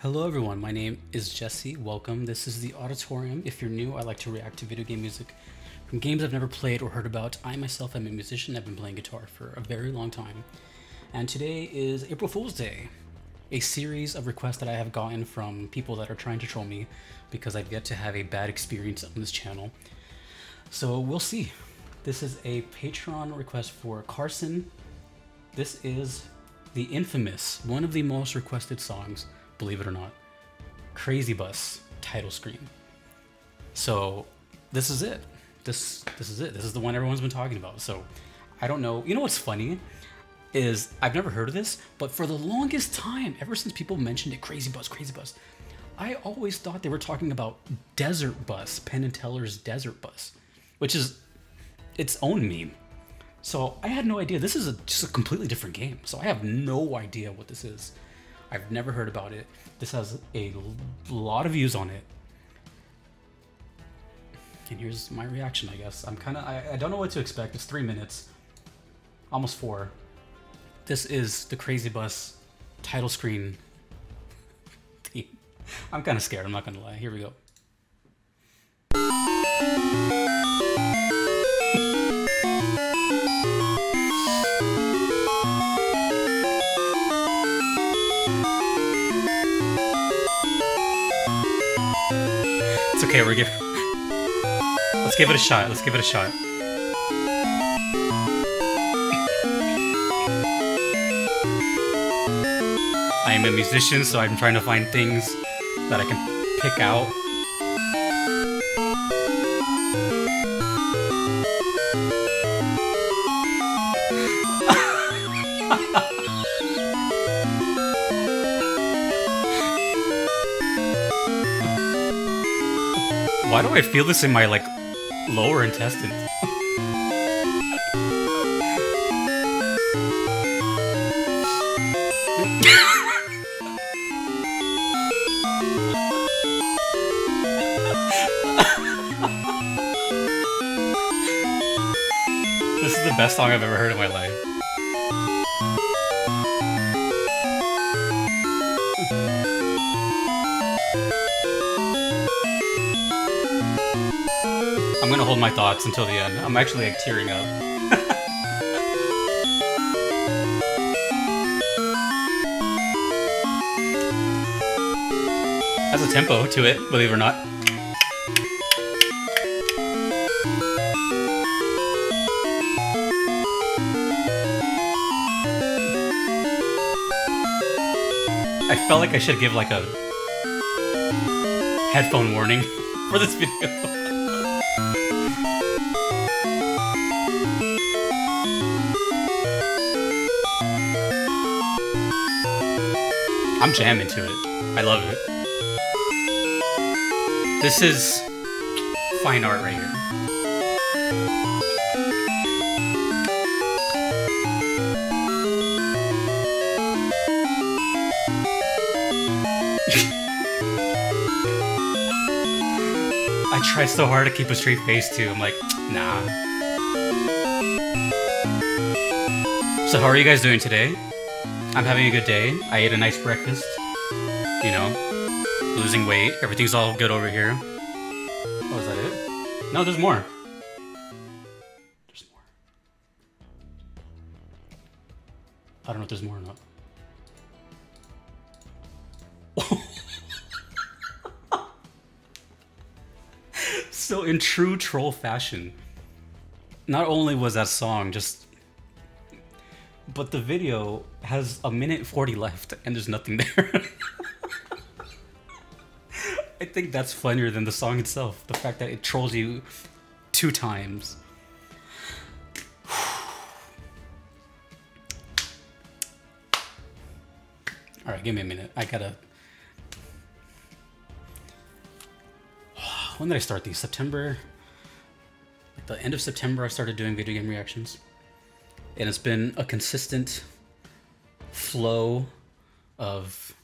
Hello everyone, my name is Jesse. Welcome. This is the Auditorium. If you're new, I like to react to video game music from games I've never played or heard about. I myself am a musician. I've been playing guitar for a very long time. And today is April Fool's Day, a series of requests that I have gotten from people that are trying to troll me because I've yet to have a bad experience on this channel. So we'll see. This is a Patreon request for Carson. This is the infamous, one of the most requested songs, believe it or not, Crazy Bus title screen. So this is it. This is it. This is the one everyone's been talking about. So I don't know. You know what's funny is I've never heard of this, but for the longest time, ever since people mentioned it, Crazy Bus, I always thought they were talking about Desert Bus, Penn and Teller's Desert Bus, which is its own meme. So I had no idea. This is just a completely different game. So I have no idea what this is. I've never heard about it. This has a lot of views on it. And here's my reaction, I guess. I don't know what to expect. It's 3 minutes, almost 4. This is the Crazy Bus title screen theme. I'm kind of scared, I'm not gonna lie. Here we go. It's okay, let's give it a shot. Let's give it a shot. I am a musician, so I'm trying to find things that I can pick out. Why do I feel this in my, like, lower intestines? This is the best song I've ever heard in my life. I'm gonna hold my thoughts until the end. I'm actually like tearing up. Has a tempo to it, believe it or not. I felt like I should give like a headphone warning for this video. I'm jamming to it. I love it. This is fine art right here. I tried so hard to keep a straight face too. I'm like, nah. So how are you guys doing today? I'm having a good day. I ate a nice breakfast. You know, losing weight. Everything's all good over here. Oh, is that it? No, there's more. There's more. I don't know if there's more or not. So in true troll fashion, not only was that song just... but the video has 1:40 left and there's nothing there. I think that's funnier than the song itself. The fact that it trolls you 2 times. Alright, give me a minute. I gotta... When did I start these? September? At the end of September I started doing video game reactions. And it's been a consistent flow of,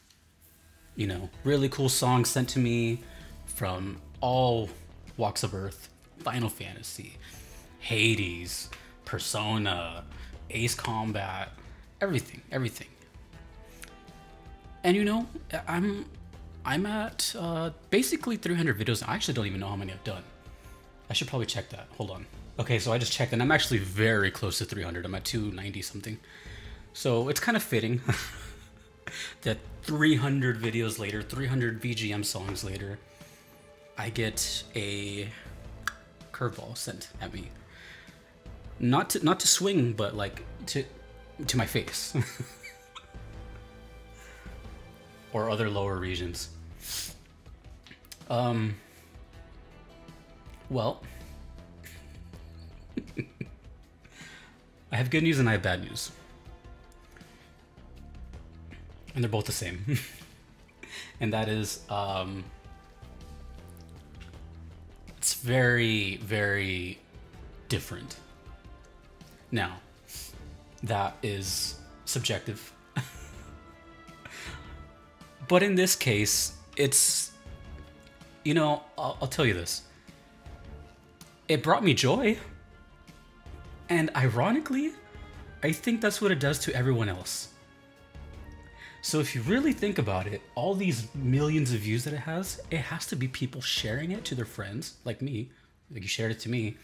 you know, really cool songs sent to me from all walks of earth. Final Fantasy, Hades, Persona, Ace Combat, everything. And you know, I'm at basically 300 videos. I actually don't even know how many I've done. I should probably check that. Hold on. Okay, so I just checked and I'm actually very close to 300. I'm at 290 something. So it's kind of fitting that 300 videos later, 300 VGM songs later, I get a curveball sent at me. Not to swing, but like to my face. Or other lower regions. Well, I have good news and I have bad news. And they're both the same. And that is, it's very, very different. Now, that is subjective. But in this case, it's, you know, I'll tell you this. It brought me joy. And ironically, I think that's what it does to everyone else. So if you really think about it, all these millions of views that it has to be people sharing it to their friends, like me, like you shared it to me,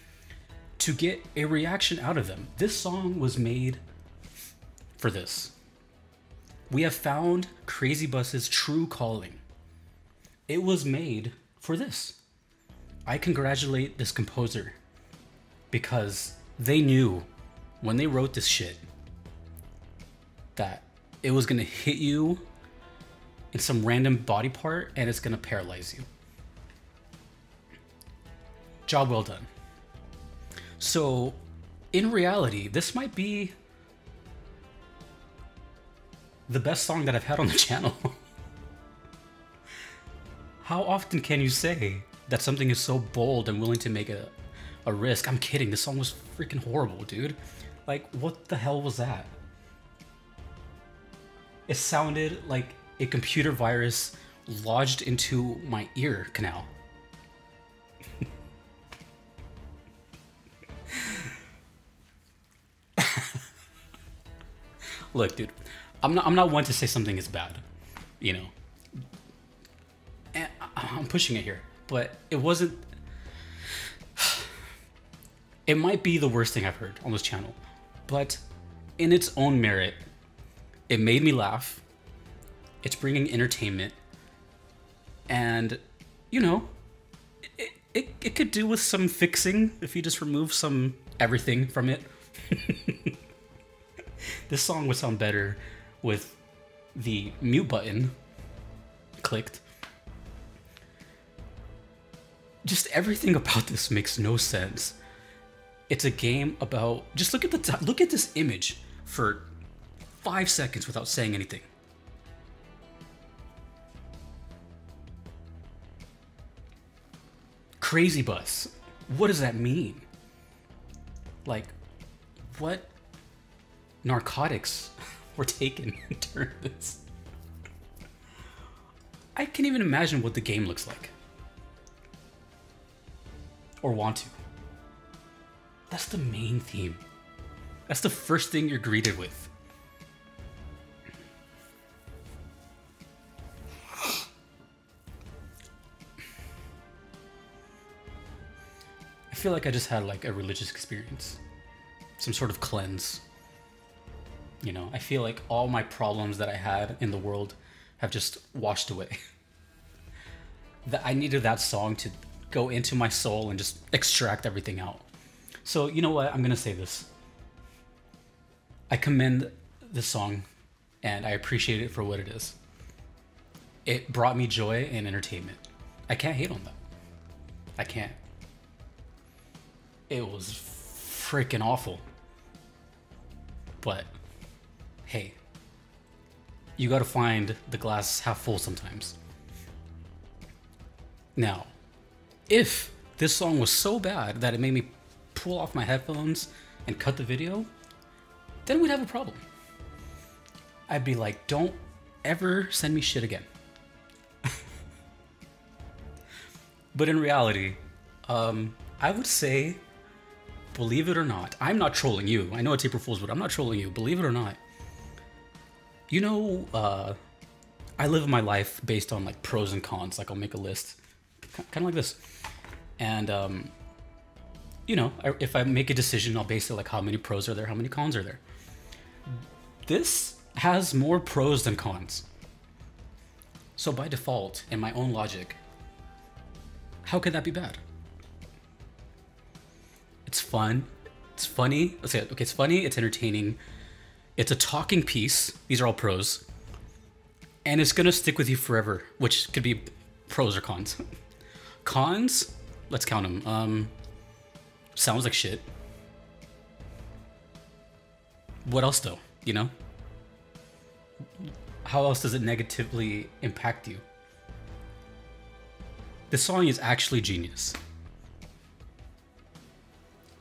to get a reaction out of them. This song was made for this. We have found Crazy Bus's true calling. It was made for this. I congratulate this composer because they knew when they wrote this shit that it was gonna hit you in some random body part and it's gonna paralyze you. Job well done. So, in reality, this might be the best song that I've had on the channel. How often can you say that something is so bold and willing to make a risk? I'm kidding, this song was freaking horrible, dude. Like, what the hell was that? It sounded like a computer virus lodged into my ear canal. Look, dude, I'm not one to say something is bad, you know. And I'm pushing it here, but it wasn't. It might be the worst thing I've heard on this channel, but in its own merit, it made me laugh. It's bringing entertainment, and you know, it could do with some fixing if you just remove some everything from it. This song would sound better with the mute button clicked. Just everything about this makes no sense. It's a game about, just look at this image for 5 seconds without saying anything. Crazy Bus. What does that mean? Like, what narcotics were taken during this? I can't even imagine what the game looks like. Or want to. That's the main theme. That's the first thing you're greeted with. I feel like I just had like a religious experience. Some sort of cleanse. You know, I feel like all my problems that I had in the world have just washed away. That I needed that song to go into my soul and just extract everything out. So, you know what? I'm gonna say this. I commend this song and I appreciate it for what it is. It brought me joy and entertainment. I can't hate on that. I can't. It was freaking awful. But hey, you gotta find the glass half full sometimes. Now, if this song was so bad that it made me pull off my headphones and cut the video, then we'd have a problem. I'd be like, don't ever send me shit again. But in reality, I would say, believe it or not, I'm not trolling you. I know it's April Fool's, but I'm not trolling you. Believe it or not. You know, I live my life based on like pros and cons. Like I'll make a list, kind of like this, and if I make a decision, I'll base it like how many pros are there, how many cons are there. This has more pros than cons. So by default, in my own logic, how could that be bad? It's fun. It's funny. Let's say it. Okay, it's funny. It's entertaining. It's a talking piece. These are all pros. And it's going to stick with you forever, which could be pros or cons. Cons, let's count them. Sounds like shit. What else though? You know? How else does it negatively impact you? This song is actually genius.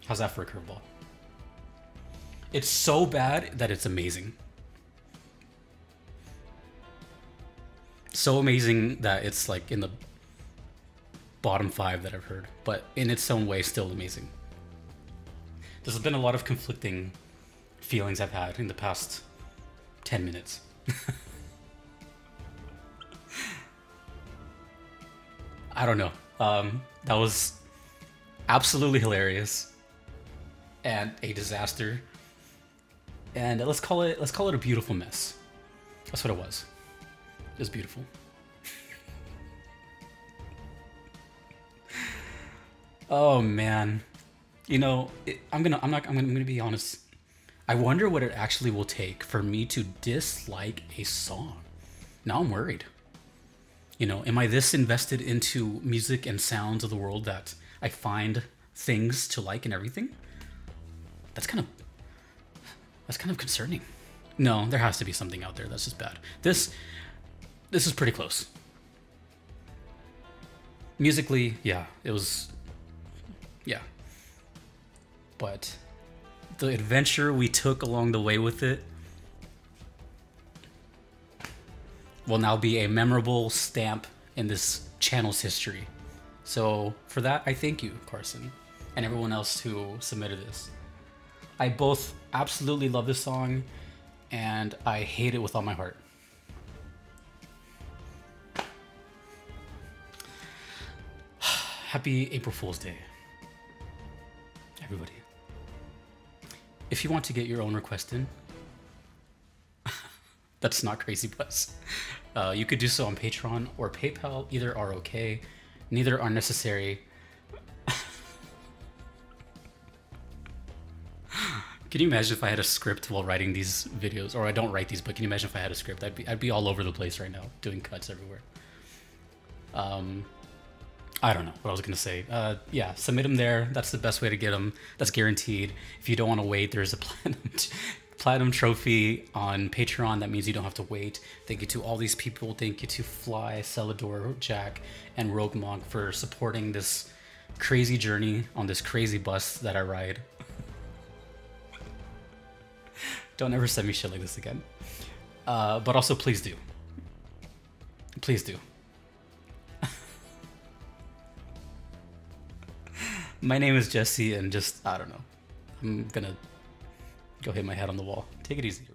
How's that for a curveball? It's so bad that it's amazing. So amazing that it's like in the bottom 5 that I've heard, but in its own way, still amazing. There's been a lot of conflicting feelings I've had in the past 10 minutes. I don't know. That was absolutely hilarious and a disaster. And let's call it a beautiful mess. That's what it was. It was beautiful. Oh man. You know, I'm gonna be honest. I wonder what it actually will take for me to dislike a song. Now I'm worried. You know, am I this invested into music and sounds of the world that I find things to like and everything? That's kind of concerning. No, there has to be something out there that's just bad. This is pretty close. Musically, yeah, it was, yeah. But the adventure we took along the way with it will now be a memorable stamp in this channel's history. So for that, I thank you, Carson, and everyone else who submitted this. I both absolutely love this song and I hate it with all my heart. Happy April Fool's Day, everybody. If you want to get your own request in, that's not Crazy Bus. You could do so on Patreon or PayPal. Either are okay. Neither are necessary. Can you imagine if I had a script while writing these videos? Or I don't write these, but can you imagine if I had a script? I'd be all over the place right now, doing cuts everywhere. I don't know what I was gonna say. Yeah, submit them there. That's the best way to get them. That's guaranteed. If you don't want to wait, there's a platinum trophy on Patreon. That means you don't have to wait. Thank you to all these people. Thank you to Fly, Celador, Jack, and Rogue Monk for supporting this crazy journey on this crazy bus that I ride. Don't ever send me shit like this again. But also, please do. Please do. My name is Jesse, and just, I don't know. I'm gonna go hit my head on the wall. Take it easy.